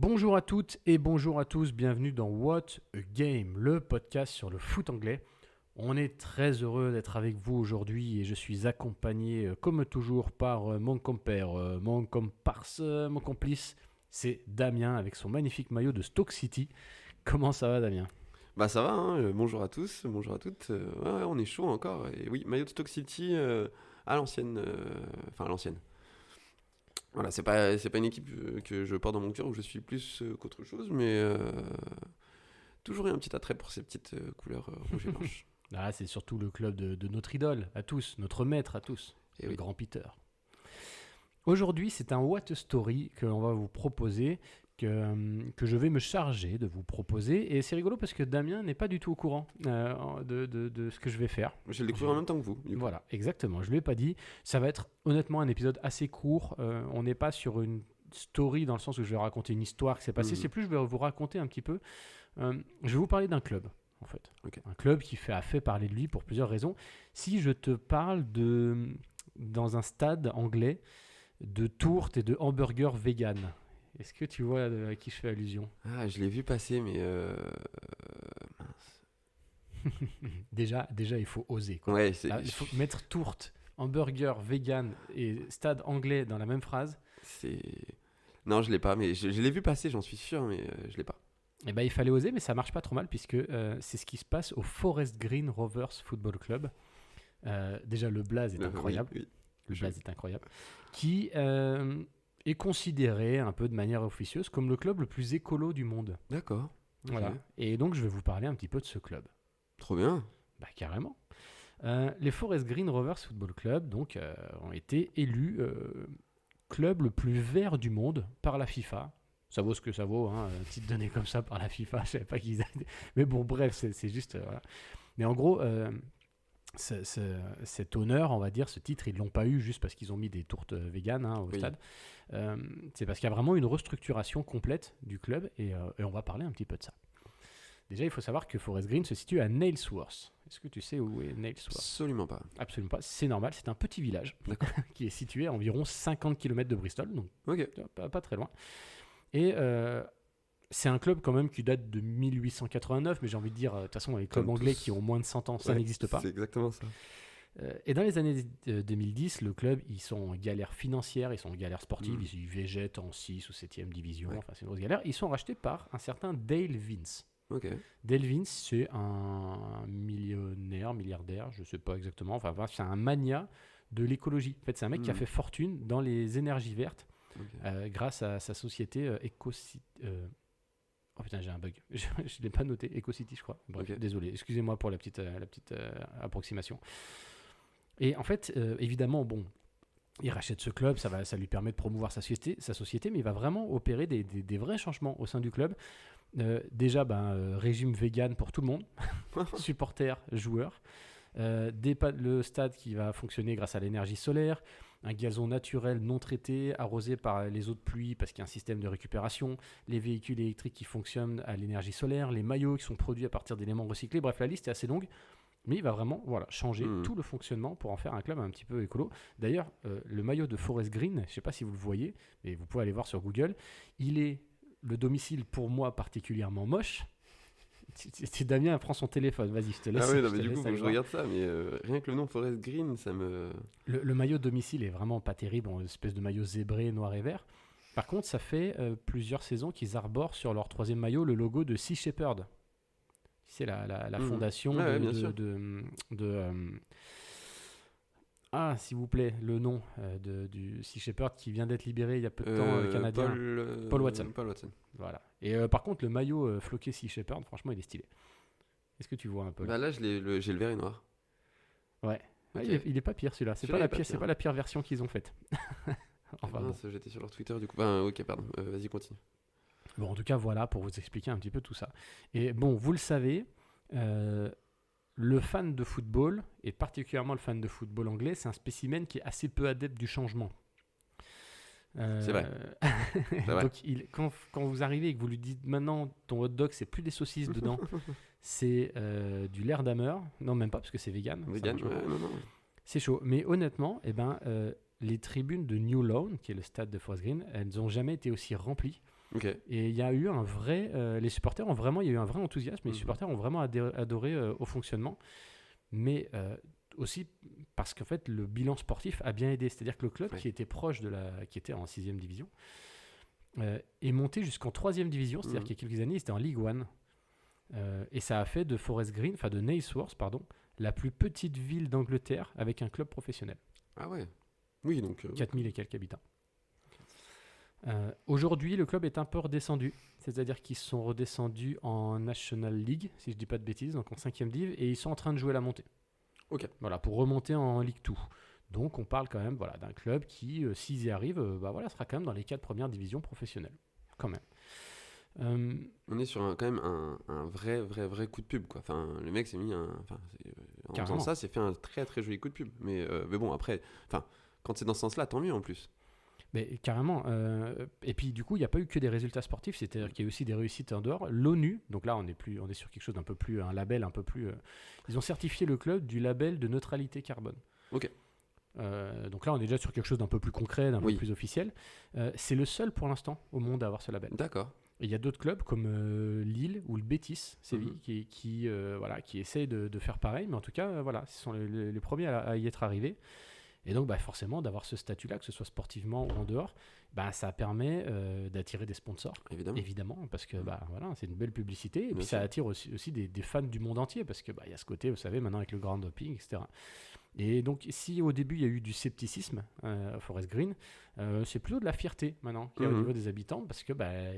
Bonjour à toutes et bonjour à tous, bienvenue dans What a Game, le podcast sur le foot anglais. On est très heureux d'être avec vous aujourd'hui et je suis accompagné comme toujours par mon compère, mon comparse, mon complice, c'est Damien avec son magnifique maillot de Stoke City. Comment ça va Damien ? Bah ça va, hein, bonjour à tous, bonjour à toutes. Ouais, on est chaud encore. Et oui, maillot de Stoke City à l'ancienne. Enfin, à l'ancienne. Voilà, c'est pas une équipe que je porte dans mon cœur où je suis plus qu'autre chose, mais toujours eu un petit attrait pour ces petites couleurs rouges et blanches. Ah, c'est surtout le club de notre idole, à tous, notre maître à tous, Et le oui. grand Peter. Aujourd'hui, c'est un What a Story que l'on va vous proposer, que je vais me charger de vous proposer. Et c'est rigolo parce que Damien n'est pas du tout au courant de ce que je vais faire. Je le découvre en même temps que vous. Du coup. Voilà, exactement. Je ne lui ai pas dit. Ça va être honnêtement un épisode assez court. On n'est pas sur une story dans le sens où je vais raconter une histoire qui s'est passée. C'est plus, je vais vous raconter un petit peu. Je vais vous parler d'un club, en fait. Ok. Un club qui a fait parler de lui pour plusieurs raisons. Si je te parle dans un stade anglais, de tourtes et de hamburgers vegan, est-ce que tu vois à qui je fais allusion ? Ah, je l'ai vu passer, mais mince. Déjà, il faut oser, quoi. Ouais, c'est. Là, il faut mettre tourte, hamburger, vegan et stade anglais dans la même phrase. c'est... Non, je l'ai pas, mais je l'ai vu passer, j'en suis sûr, mais je l'ai pas. Eh ben, il fallait oser, mais ça marche pas trop mal puisque c'est ce qui se passe au Forest Green Rovers Football Club. Déjà, le blaze est incroyable. Oui. Le blaze est incroyable. Qui est considéré un peu de manière officieuse comme le club le plus écolo du monde. D'accord. Ok. Voilà. Et donc, je vais vous parler un petit peu de ce club. Trop bien. Bah, carrément. Les Forest Green Rovers Football Club donc, ont été élus club le plus vert du monde par la FIFA. Ça vaut ce que ça vaut, hein, titre donné comme ça par la FIFA. Je savais pas qu'ils avaient... Mais bon, bref, c'est juste... voilà. Mais en gros, cet honneur, on va dire, ce titre, ils l'ont pas eu juste parce qu'ils ont mis des tourtes véganes au Oui. stade. C'est parce qu'il y a vraiment une restructuration complète du club et on va parler un petit peu de ça. Déjà, il faut savoir que Forest Green se situe à Nailsworth. Est-ce que tu sais où est Nailsworth ? Absolument pas. Absolument pas. C'est normal, c'est un petit village D'accord. qui est situé à environ 50 km de Bristol, donc Ok. pas très loin. Et c'est un club quand même qui date de 1889, mais j'ai envie de dire, de toute façon, les clubs Comme anglais tous. qui ont moins de 100 ans, ça Ouais, n'existe pas. C'est exactement ça. Et dans les années 2010, le club, ils sont en galère financière, ils sont en galère sportive, ils végètent en 6 ou 7e division, Ouais. enfin c'est une grosse galère. Ils sont rachetés par un certain Dale Vince. Ok. Dale Vince, c'est un millionnaire, milliardaire, je ne sais pas exactement, enfin bref, c'est un mania de l'écologie. En fait, c'est un mec qui a fait fortune dans les énergies vertes Ok. grâce à sa société EcoCity. Oh putain, j'ai un bug. Je ne l'ai pas noté. EcoCity, je crois. Bref, Ok. désolé. Excusez-moi pour la petite approximation. Et en fait, évidemment, bon, il rachète ce club, ça lui permet de promouvoir sa société, mais il va vraiment opérer des vrais changements au sein du club. Déjà, régime vegan pour tout le monde, supporters, joueurs. Le stade qui va fonctionner grâce à l'énergie solaire, un gazon naturel non traité, arrosé par les eaux de pluie parce qu'il y a un système de récupération, les véhicules électriques qui fonctionnent à l'énergie solaire, les maillots qui sont produits à partir d'éléments recyclés. Bref, la liste est assez longue. Mais il va vraiment changer tout le fonctionnement pour en faire un club un petit peu écolo. D'ailleurs, le maillot de Forest Green, je ne sais pas si vous le voyez, mais vous pouvez aller voir sur Google, il est le domicile pour moi particulièrement moche. Damien prend son téléphone, vas-y, je te laisse. Ah oui, non, je mais te du laisse coup, aller je voir. regarde ça, mais rien que le nom Forest Green, ça me. Le maillot de domicile est vraiment pas terrible, une espèce de maillot zébré, noir et vert. Par contre, ça fait plusieurs saisons qu'ils arborent sur leur troisième maillot le logo de Sea Shepherd. C'est la fondation Ouais, bien sûr. s'il vous plaît, le nom du Sea Shepherd qui vient d'être libéré il y a peu de temps, canadien. Paul Watson. Paul Watson. Voilà. Et par contre, le maillot floqué Sea Shepherd, franchement, il est stylé. Est-ce que tu vois un peu là ? Bah là, j'ai le vert et noir. Ouais. Ok. Il est pas pire celui-là. C'est Celui-là, pas il est pas c'est pire. pas la pire version qu'ils ont faite. Enfin bon. Mince, j'étais sur leur Twitter du coup. Enfin, ok, pardon. Vas-y, continue. Bon, en tout cas, voilà pour vous expliquer un petit peu tout ça. Et bon, vous le savez, le fan de football, et particulièrement le fan de football anglais, c'est un spécimen qui est assez peu adepte du changement. C'est vrai. vrai. Donc, quand vous arrivez et que vous lui dites maintenant ton hot dog, c'est plus des saucisses dedans, c'est du lair d'hammer. Non, même pas parce que c'est vegan. ça Vegan, marche pas. ouais, non. C'est chaud. Mais honnêtement, les tribunes de New Lawn, qui est le stade de Forest Green, elles n'ont jamais été aussi remplies. Ok. Et il y a eu un vrai... les supporters ont vraiment... Il y a eu un vrai enthousiasme. Les supporters ont vraiment adoré au fonctionnement. Mais aussi parce qu'en fait, le bilan sportif a bien aidé. C'est-à-dire que le club qui était proche qui était en 6e division, est monté jusqu'en 3e division. C'est-à-dire qu'il y a quelques années, il était en League One. Et ça a fait de Forest Green, enfin de Nailsworth, pardon, la plus petite ville d'Angleterre avec un club professionnel. Ah ouais. Oui, donc... 4000 et quelques habitants. Aujourd'hui, le club est un peu redescendu. C'est-à-dire qu'ils sont redescendus en National League, si je ne dis pas de bêtises, donc en 5e div, et ils sont en train de jouer la montée. Ok. Voilà, pour remonter en League 2. Donc on parle quand même d'un club qui, s'ils y arrivent, sera quand même dans les 4 premières divisions professionnelles. Quand même. On est sur quand même un vrai coup de pub, quoi. Enfin, le mec s'est mis en faisant ça, c'est fait un très très joli coup de pub. Mais bon, après, quand c'est dans ce sens-là, tant mieux en plus. Mais carrément. Et puis du coup, il n'y a pas eu que des résultats sportifs, c'est-à-dire qu'il y a eu aussi des réussites en dehors. L'ONU, donc là on est sur quelque chose d'un peu plus, un label un peu plus. Ils ont certifié le club du label de neutralité carbone. Ok. Donc là on est déjà sur quelque chose d'un peu plus concret, d'un peu plus officiel. C'est le seul pour l'instant au monde à avoir ce label. D'accord. Et il y a d'autres clubs comme Lille ou le Betis Séville qui essayent de faire pareil, mais en tout cas ce sont les premiers à y être arrivés. Et donc, forcément, d'avoir ce statut-là, que ce soit sportivement ou en dehors, ça permet d'attirer des sponsors. Évidemment, parce que c'est une belle publicité. Et puis, ça attire aussi des fans du monde entier, parce que y a ce côté, vous savez, maintenant avec le grand doping, etc. Et donc, si au début, il y a eu du scepticisme à Forest Green, c'est plutôt de la fierté maintenant qu'il y a au niveau des habitants, parce que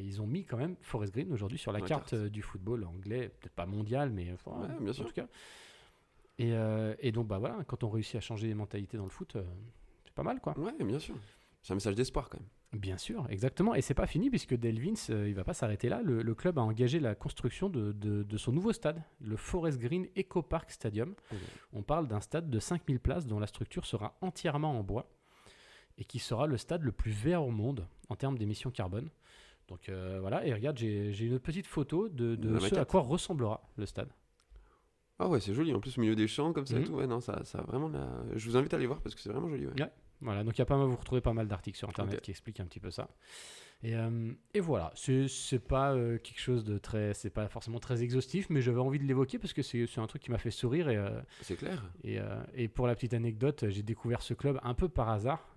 ils ont mis quand même Forest Green aujourd'hui sur la carte du football anglais, peut-être pas mondial, mais bien sûr. En tout cas. Et donc, quand on réussit à changer les mentalités dans le foot, c'est pas mal, quoi. Ouais, bien sûr. C'est un message d'espoir, quand même. Bien sûr, exactement. Et c'est pas fini, puisque Dale Vince, il va pas s'arrêter là. Le club a engagé la construction de son nouveau stade, le Forest Green Eco Park Stadium. On parle d'un stade de 5000 places dont la structure sera entièrement en bois et qui sera le stade le plus vert au monde en termes d'émissions carbone. Donc voilà, et regarde, j'ai une petite photo de ce à quoi ressemblera le stade. Ah ouais, c'est joli. En plus, au milieu des champs, comme ça et tout. Ouais, non, ça a vraiment Je vous invite à aller voir parce que c'est vraiment joli. Ouais. Voilà, donc vous retrouvez pas mal d'articles sur Internet qui expliquent un petit peu ça. Et voilà, c'est pas quelque chose de très... C'est pas forcément très exhaustif, mais j'avais envie de l'évoquer parce que c'est un truc qui m'a fait sourire. C'est clair. Et pour la petite anecdote, j'ai découvert ce club un peu par hasard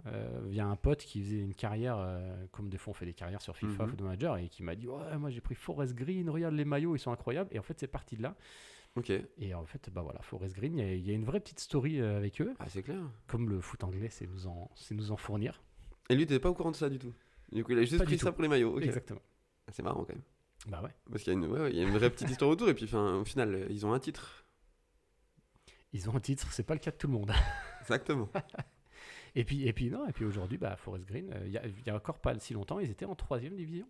via un pote qui faisait une carrière, comme des fois on fait des carrières sur FIFA, Football Manager, et qui m'a dit « Ouais, moi j'ai pris Forest Green, regarde les maillots, ils sont incroyables. » Et en fait, c'est parti de là. Ok. Et en fait, Forest Green, il y a une vraie petite story avec eux. Ah, c'est clair. Comme le foot anglais, c'est nous en fournir. Et lui, t'étais pas au courant de ça du tout. Du coup, il a juste pris ça pour les maillots. Okay. Exactement. Ah, c'est marrant quand même. Bah ouais. Parce qu'il y a une vraie petite histoire autour. Et puis, au final, ils ont un titre. Ils ont un titre, c'est pas le cas de tout le monde. Exactement. et puis aujourd'hui, Forest Green, il y a encore pas si longtemps, ils étaient en 3e division.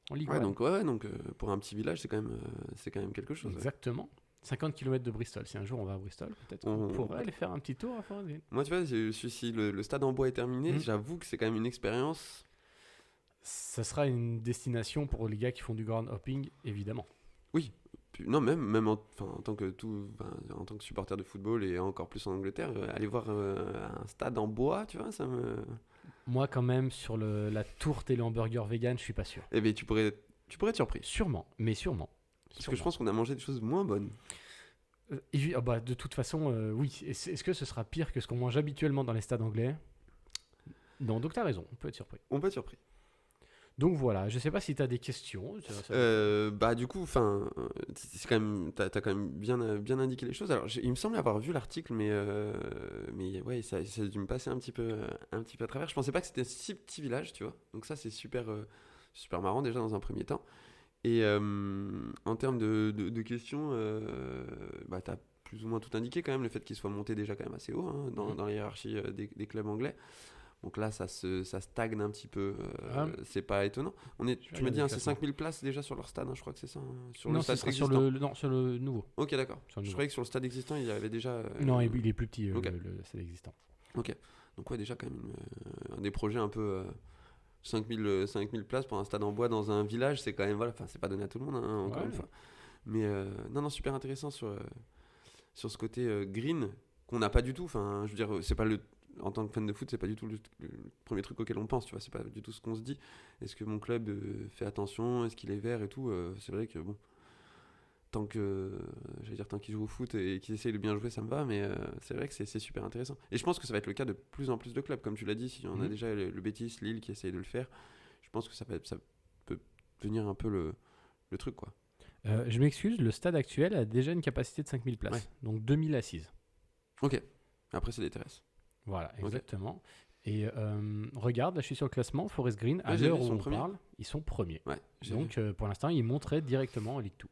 En Ligue 1. Donc pour un petit village, c'est quand même quelque chose. Exactement. 50 km de Bristol. Si un jour on va à Bristol, peut-être qu'on pourrait aller faire un petit tour à Forest Green. Moi, tu vois, si le stade en bois est terminé, j'avoue que c'est quand même une expérience. Ça sera une destination pour les gars qui font du ground hopping, évidemment. Oui. Non, même en tant que supporter de football et encore plus en Angleterre, aller voir un stade en bois, tu vois, ça me... Moi, quand même, sur la tourte et le hamburger vegan, je suis pas sûr. Eh bien, tu pourrais être surpris. Sûrement. Parce que je pense qu'on a mangé des choses moins bonnes. De toute façon, oui. Est-ce que ce sera pire que ce qu'on mange habituellement dans les stades anglais ? Non, donc t'as raison, on peut être surpris. Donc voilà, je sais pas si t'as des questions. Du coup, c'est quand même, t'as quand même bien indiqué les choses. Alors, il me semble avoir vu l'article, mais ouais, ça a dû me passer un petit peu à travers. Je pensais pas que c'était un si petit village, tu vois. Donc ça, c'est super marrant déjà dans un premier temps. Et en termes de questions, t'as plus ou moins tout indiqué quand même, le fait qu'il soit monté déjà quand même assez haut dans la hiérarchie des clubs anglais. Donc là, ça stagne un petit peu. C'est pas étonnant. Tu me dis, c'est 5000 places déjà sur leur stade, je crois que c'est ça. Sur le stade existant. Sur le nouveau. Ok, d'accord. Je croyais que sur le stade existant, il y avait déjà. Non, il est plus petit, le stade existant. Ok. Donc, ouais, déjà, quand même, des projets un peu. 5000 places pour un stade en bois dans un village, c'est quand même. Voilà, c'est pas donné à tout le monde, encore une fois. Mais non, super intéressant sur ce côté green qu'on n'a pas du tout. Enfin, je veux dire, c'est pas en tant que fan de foot, c'est pas du tout le premier truc auquel on pense, tu vois, c'est pas du tout ce qu'on se dit. Est-ce que mon club fait attention, est-ce qu'il est vert et tout, c'est vrai que bon, tant qu'il joue au foot et qu'il essaye de bien jouer, ça me va, mais c'est vrai que c'est super intéressant. Et je pense que ça va être le cas de plus en plus de clubs, comme tu l'as dit, si on a déjà le Betis, Lille qui essaye de le faire, je pense que ça peut devenir un peu le truc, quoi. Je m'excuse, le stade actuel a déjà une capacité de 5000 places, Ouais. donc 2000 assises. Ok, après c'est des terrasses. Voilà, exactement. Et regarde, là je suis sur le classement, Forest Green, à Ouais, j'ai l'heure vu, ils où sont on premiers. parle, ils sont premiers. Ouais, j'ai Donc vu. pour l'instant, ils monteraient directement en Ligue 2.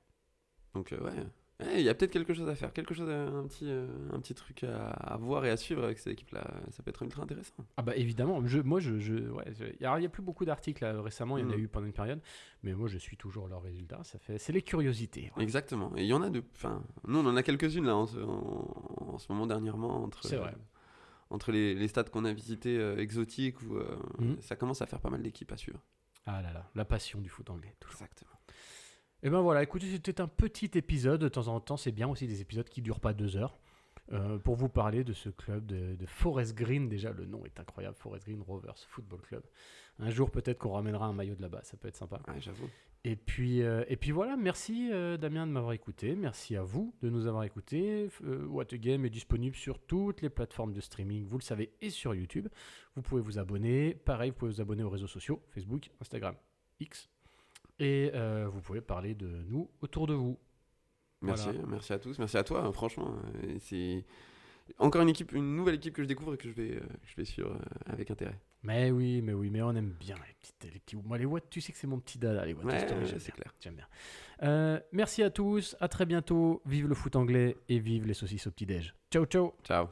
Donc ouais, il y a peut-être quelque chose à faire, un petit truc à voir et à suivre avec cette équipe-là, ça peut être ultra intéressant. Ah bah évidemment, alors, il n'y a plus beaucoup d'articles là, récemment, il y en a eu pendant une période, mais moi je suis toujours leurs résultats, c'est les curiosités. Voilà. Exactement, et il y en a nous on en a quelques-unes là en ce moment dernièrement, C'est vrai. entre les stades qu'on a visités exotiques, où ça commence à faire pas mal d'équipes à suivre. Ah là là, la passion du foot anglais. Toujours. Exactement. Et ben voilà, écoutez, c'était un petit épisode. De temps en temps, c'est bien aussi des épisodes qui ne durent pas 2 heures. Pour vous parler de ce club de Forest Green. Déjà, le nom est incroyable, Forest Green Rovers Football Club. Un jour, peut-être qu'on ramènera un maillot de là-bas, ça peut être sympa. Ouais, j'avoue. Et puis voilà, merci Damien de m'avoir écouté. Merci à vous de nous avoir écoutés. What a Game est disponible sur toutes les plateformes de streaming, vous le savez, et sur YouTube. Vous pouvez vous abonner. Pareil, vous pouvez vous abonner aux réseaux sociaux, Facebook, Instagram, X. Et vous pouvez parler de nous autour de vous. Merci, Voilà. merci à tous, merci à toi, franchement. C'est encore une nouvelle équipe que je découvre et que je vais suivre avec intérêt. Mais on aime bien les petits. Moi, les Watts, tu sais que c'est mon petit dada, les Watts. Ouais, j'aime c'est bien, clair. J'aime bien. Merci à tous, à très bientôt. Vive le foot anglais et vive les saucisses au petit-déj. Ciao, ciao. Ciao.